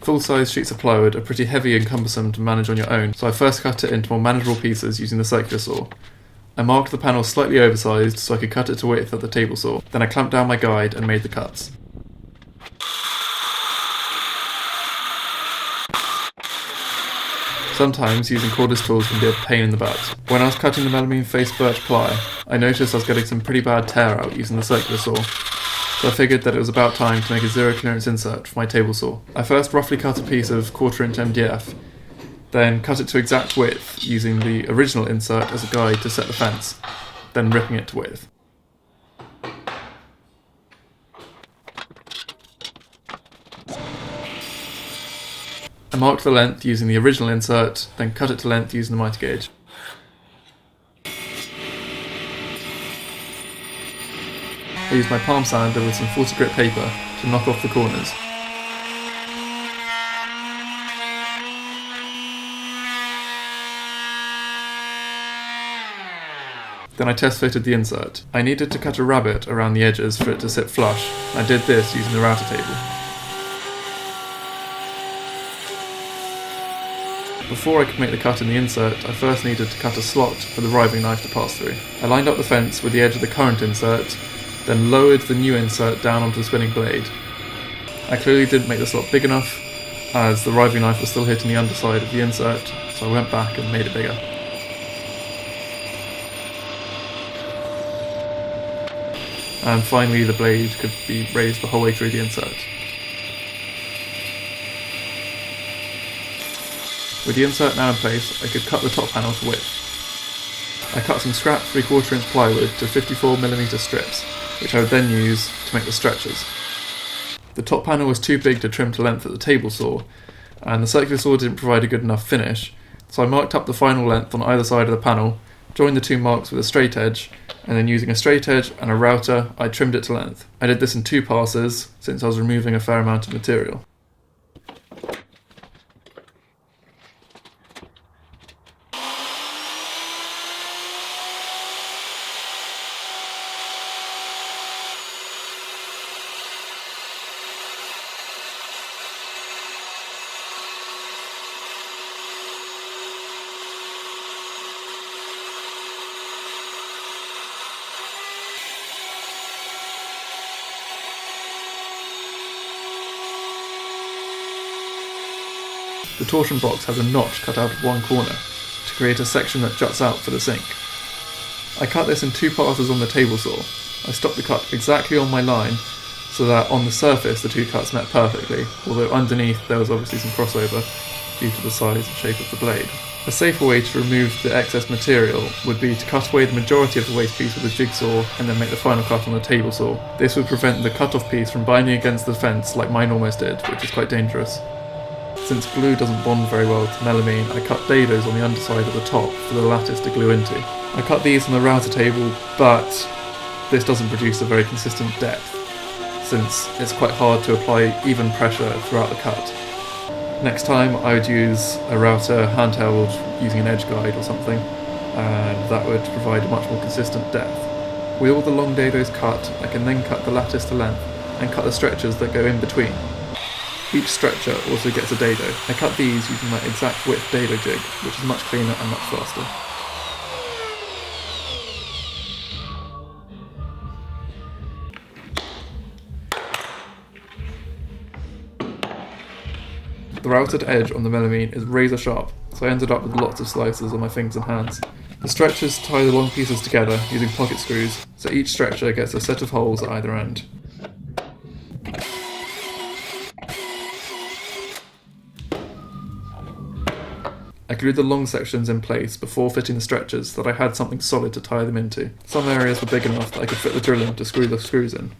Full-size sheets of plywood are pretty heavy and cumbersome to manage on your own, so I first cut it into more manageable pieces using the circular saw. I marked the panel slightly oversized so I could cut it to width at the table saw. Then I clamped down my guide and made the cuts. Sometimes using cordless tools can be a pain in the butt. When I was cutting the melamine face birch ply, I noticed I was getting some pretty bad tear out using the circular saw, so I figured that it was about time to make a zero clearance insert for my table saw. I first roughly cut a piece of 1/4 inch MDF, then cut it to exact width using the original insert as a guide to set the fence, then ripping it to width. I marked the length using the original insert, then cut it to length using the mitre gauge. I used my palm sander with some 40 grit paper to knock off the corners. Then I test fitted the insert. I needed to cut a rabbet around the edges for it to sit flush. I did this using the router table. Before I could make the cut in the insert, I first needed to cut a slot for the riving knife to pass through. I lined up the fence with the edge of the current insert, then lowered the new insert down onto the spinning blade. I clearly didn't make the slot big enough, as the riving knife was still hitting the underside of the insert, so I went back and made it bigger. And finally the blade could be raised the whole way through the insert. With the insert now in place, I could cut the top panel to width. I cut some scrap 3/4 inch plywood to 54mm strips, which I would then use to make the stretchers. The top panel was too big to trim to length at the table saw, and the circular saw didn't provide a good enough finish, so I marked up the final length on either side of the panel, joined the two marks with a straight edge, and then using a straight edge and a router, I trimmed it to length. I did this in 2 passes, since I was removing a fair amount of material. The torsion box has a notch cut out of one corner to create a section that juts out for the sink. I cut this in 2 passes on the table saw. I stopped the cut exactly on my line so that on the surface the 2 cuts met perfectly, although underneath there was obviously some crossover due to the size and shape of the blade. A safer way to remove the excess material would be to cut away the majority of the waste piece with a jigsaw and then make the final cut on the table saw. This would prevent the cut-off piece from binding against the fence like mine almost did, which is quite dangerous. Since glue doesn't bond very well to melamine, I cut dados on the underside at the top for the lattice to glue into. I cut these on the router table, but this doesn't produce a very consistent depth, since it's quite hard to apply even pressure throughout the cut. Next time I would use a router handheld using an edge guide or something, and that would provide a much more consistent depth. With all the long dados cut, I can then cut the lattice to length and cut the stretchers that go in between. Each stretcher also gets a dado. I cut these using my exact width dado jig, which is much cleaner and much faster. The routed edge on the melamine is razor sharp, so I ended up with lots of slices on my fingers and hands. The stretchers tie the long pieces together using pocket screws, so each stretcher gets a set of holes at either end. I glued the long sections in place before fitting the stretchers so that I had something solid to tie them into. Some areas were big enough that I could fit the drill in to screw the screws in.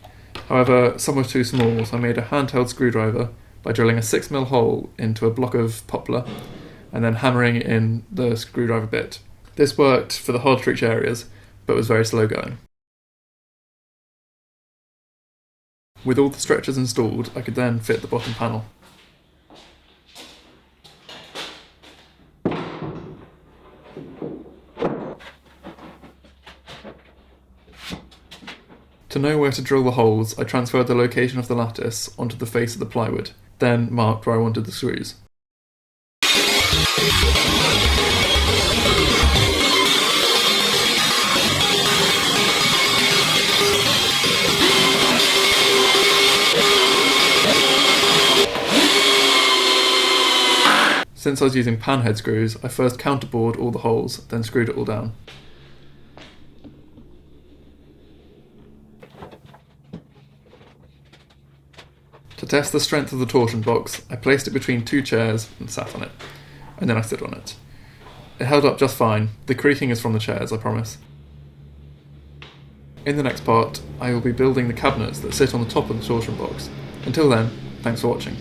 However, some were too small, so I made a handheld screwdriver by drilling a 6mm hole into a block of poplar and then hammering in the screwdriver bit. This worked for the hard to reach areas, but was very slow going. With all the stretchers installed, I could then fit the bottom panel. To know where to drill the holes, I transferred the location of the lattice onto the face of the plywood, then marked where I wanted the screws. Since I was using panhead screws, I first counterbored all the holes, then screwed it all down. To test the strength of the torsion box, I placed it between two chairs and sat on it, and then I stood on it. It held up just fine. The creaking is from the chairs, I promise. In the next part, I will be building the cabinets that sit on the top of the torsion box. Until then, thanks for watching.